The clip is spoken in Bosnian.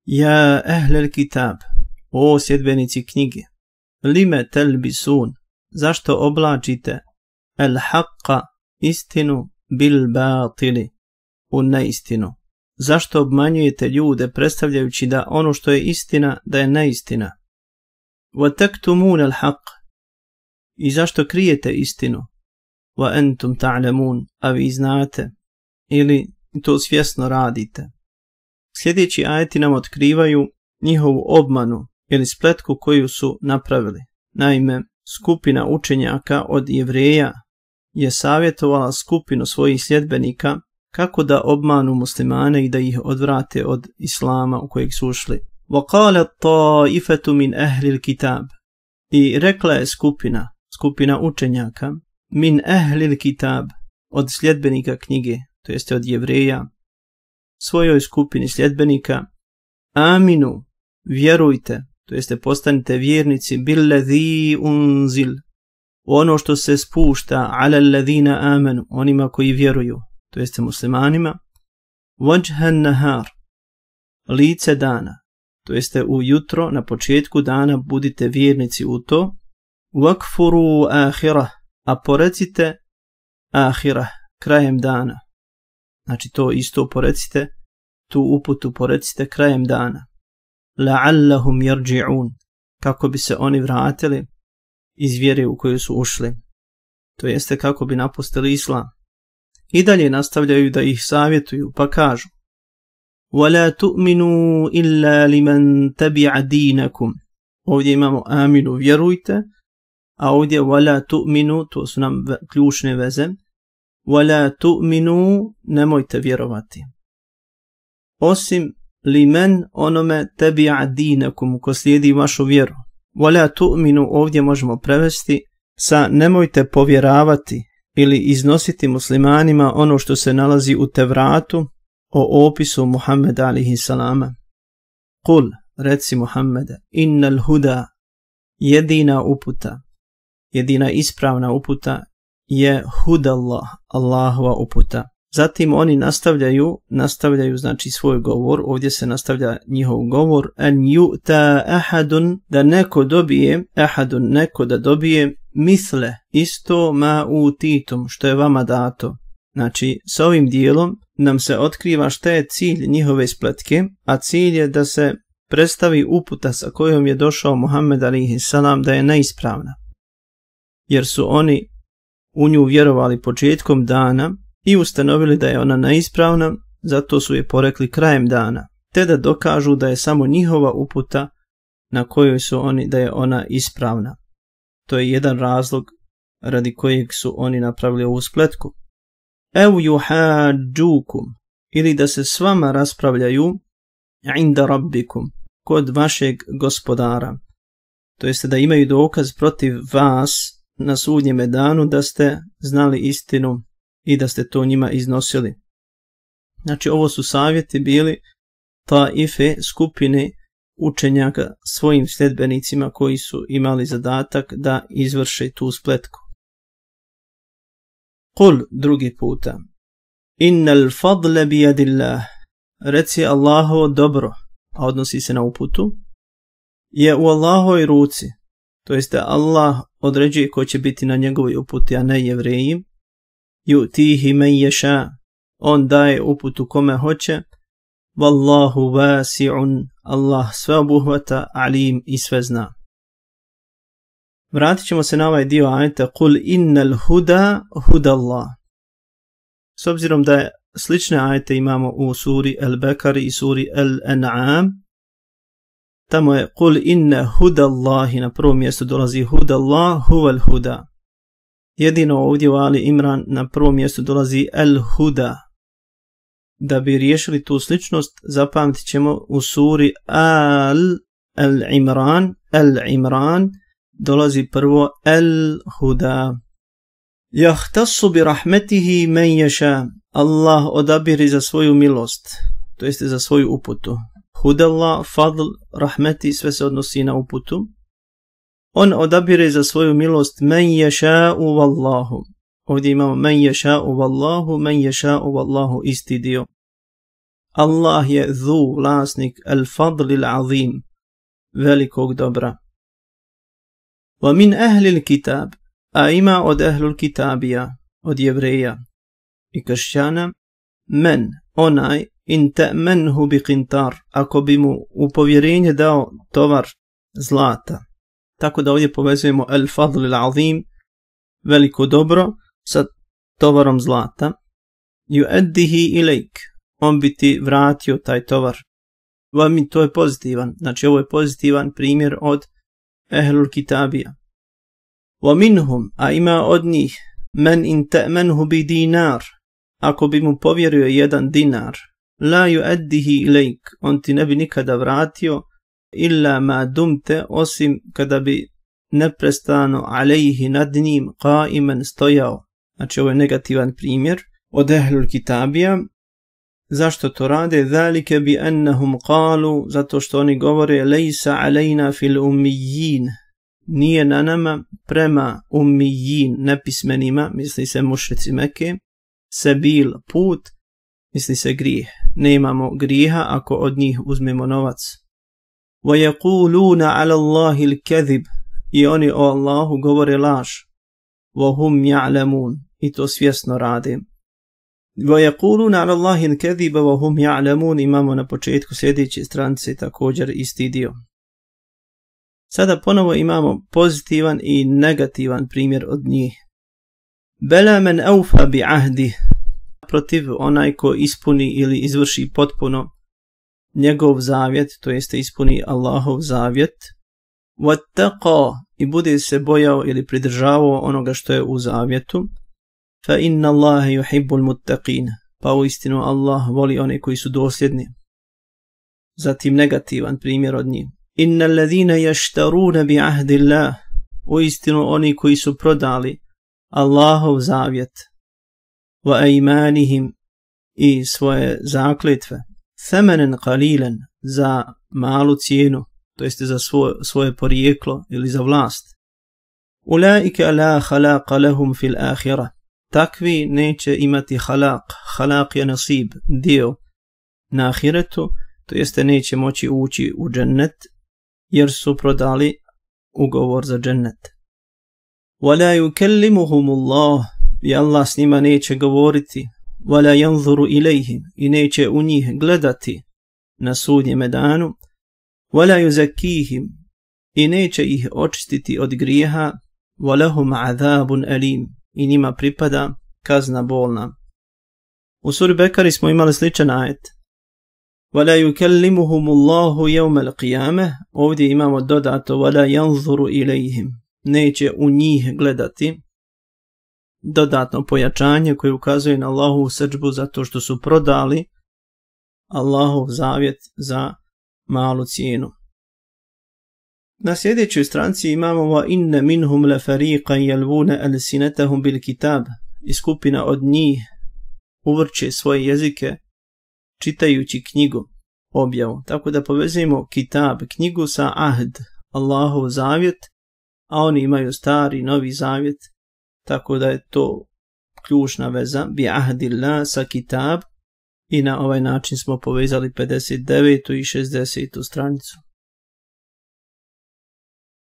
Ja ehlel kitab, o sljedbenici knjige, lime telbisun, zašto oblačite el haqqa, istinu, bil batili, u neistinu. Zašto obmanjujete ljude predstavljajući da ono što je istina, da je neistina? Wa taktumun al haqq, i zašto krijete istinu? Wa entum ta'lamun, a vi znate, ili to svjesno radite. Sljedeći ajeti nam otkrivaju njihovu obmanu ili spletku koju su napravili. Naime, skupina učenjaka od Jevreja je savjetovala skupinu svojih sljedbenika kako da obmanu muslimane i da ih odvrate od islama u kojeg su ušli. وَقَالَتْ طَائِفَةُ مِنْ أَهْلِ الْكِتَابِ, i rekla je skupina učenjaka, min ehlil kitab, od sljedbenika knjige, to jeste od Jevreja, svojoj skupini sljedbenika, aminu, vjerujte, to jeste postanite vjernici, billadhi unzil, ono što se spušta, ala alladhina amanu, onima koji vjeruju, to jeste muslimanima, wajhan nahar, lice dana, to jeste ujutro, na početku dana budite vjernici u to, wakfuru ahirah, a porecite ahirah, krajem dana. Znači to isto porecite, tu uputu porecite krajem dana. La'allahum yarji'un, kako bi se oni vratili iz vjere u koju su ušli. To jeste kako bi napustili islam. I dalje nastavljaju da ih savjetuju, pa kažu: وَلَا تُؤْمِنُوا إِلَّا لِمَنْ تَبِعَ دِينَكُمْ. Ovdje imamo aminu, vjerujte, a ovdje وَلَا تُؤْمِنُوا, to su nam ključne veze. وَلَا تُؤْمِنُوا, nemojte vjerovati. Osim limen, onome تَبِعَ دِينَكُمْ, ko slijedi vašu vjeru. وَلَا تُؤْمِنُوا ovdje možemo prevesti sa nemojte povjeravati ili iznositi muslimanima ono što se nalazi u Tevratu o opisu Muhammeda alihi salama. Kul, reci Muhammede, innal huda, jedina uputa, jedina ispravna uputa je hudallah, Allahova uputa. Zatim oni nastavljaju znači svoj govor, ovdje se nastavlja njihov govor, an yu'ta ahadun, da neko dobije, ahadun, neko da dobije, misle, isto ma utitum, što je vama dato. Znači, s ovim dijelom nam se otkriva šta je cilj njihove spletke, a cilj je da se predstavi uputa sa kojom je došao Muhammed alejhi selam da je neispravna. Jer su oni u nju vjerovali početkom dana i ustanovili da je ona neispravna, zato su je porekli krajem dana, te da dokažu da je samo njihova uputa na kojoj su oni da je ona ispravna. To je jedan razlog radi kojeg su oni napravili ovu spletku. Ev yuhađukum, ili da se s vama raspravljaju inda rabbikum, kod vašeg gospodara. To jeste da imaju dokaz protiv vas na sudnjeme danu da ste znali istinu i da ste to njima iznosili. Znači ovo su savjeti bili taife, skupine učenjaka svojim sljedbenicima koji su imali zadatak da izvrše tu spletku. Kul, drugi puta, innal fadle bijadillah, reci Allahovo dobro, a odnosi se na uputu, je u Allahovoj ruci, to jeste Allah određuje ko će biti na njegovoj uputi, a ne Jevreji, yu'tihi men yasha, on daje uputu kome hoće, wallahu wasi'un, Allah sve obuhvata, alim i sve zna. Vratit ćemo se na ovaj dio ajeta Kul innal huda hudallah. S obzirom da je slične ajete imamo u suri El-Bekari i suri El-An'am, tamo je Kul inna hudallahi, na prvom mjestu dolazi hudallah huval huda. Jedino ovdje u Ali Imran na prvom mjestu dolazi El-Huda. Da bi riješili tu sličnost, zapamtit ćemo u suri Al-Imran dolazi prvo El-Huda. Jahtasu bi rahmetihi men yasha, Allah odabiri za svoju milost, to jeste za svoju uputu. Hudallah, fadl, rahmeti, sve se odnosi na uputu. On odabire za svoju milost men yasha'u wallahu. Ovdje imamo men yasha'u wallahu, men yasha'u wallahu, isti dio. Allah je zu, vlasnik, el fadlil azim, velikog dobra. Wa min ahlil kitab, a ima od ahlul kitabija, od jevreja i kršćana, men, onaj, in ta'menhu bi qintar, ako bi mu u povjerenje dao tovar zlata. Tako da ovdje povezujemo el fadlil azim, veliko dobro, sa tovarom zlata. Yu'addihi ilajk, on bi ti vratio taj tovar. To je pozitivan, znači ovo je pozitivan primjer od ehlul kitabija. Wa minhum, a ima od njih, men in ta'menhu bi dinar, ako bi mu povjerio 1 dinar, la yu'addihi ilajk, on ti ne bi nikada vratio, illa ma dumte, osim kada bi neprestano alejhi nad njim qaiman stojao. Znači ovo je negativan primjer od ehlul kitabija. Zašto to rade? Zalike bi annahum qalu, zato što oni govore lejsa alejna fil ummijin, nije na nama prema ummijin, nepismenima, misli se mušrici Mekke, sebil, put, misli se grijeh. Nemamo grijeha ako od njih uzmemo novac. Wa yaquluna ala Allahi al-kadhib, i oni o Allahu govore laž. Wa hum ya'lamun, i to svjesno rade. Wa yaquluna ala Allahi al-kadhib wa hum ya'lamun, imamo na početku sljedeće stranice također isti dio. Sada ponovo imamo pozitivan i negativan primjer od njih. Bela men aufa bi ahdi, protiv onaj ko ispuni ili izvrši potpuno njegov zavjet, to jeste ispuni Allahov zavjet, wattaqa, i bude se bojao ili pridržavao onoga što je u zavjetu, fa inna Allaha yuhibbul muttaqin, pa uistinu Allah voli one koji su dosljedni. Zatim negativan primjer od njih. Inna alladhina yashtaruna bi ahdi Allah, uistinu oni koji su prodali Allahov zavjet, wa aymanihim, i svoje zakletve, thamanan qalilan, za malu cijenu, to jeste za svoje porijeklo ili za vlast. Ulaika la khalaqa lahum fil akhirah, takvi neće imati halaq je nasib, dio na ahiretu, to jeste neće moći ući u džennet, jer su prodali ugovor za džennet. Wala yukallimuhum Allah, i Allah s njima neće govoriti, wala yanzuru ilayhim, i neće u njih gledati na sudnjem danu, wala yuzakkihim, i neće ih očistiti od grijeha, walahum azabun alim, i njima pripada kazna bolna. U suri Bekari smo imali sličan ajet. Wala yukallimuhum Allahu yawm al-qiyamah, ovdje imamo dodato wala yanzuru ilayhim, neće u njih gledati, dodatno pojačanje koje ukazuje na Allahovu srdžbu zato što su prodali Allahov zavjet za malu cijenu. Na sljedećoj stranici imamo wa inna minhum la fariqan yalvuna alsinatahum bil kitab, i skupina od njih uvrće svoje jezike čitajući knjigu, objavu. Tako da povezujemo kitab, knjigu, sa ahd, Allahov zavjet, a oni imaju stari, novi zavjet, tako da je to ključna veza, bi ahdillah sa kitab, i na ovaj način smo povezali 59. i 60. stranicu.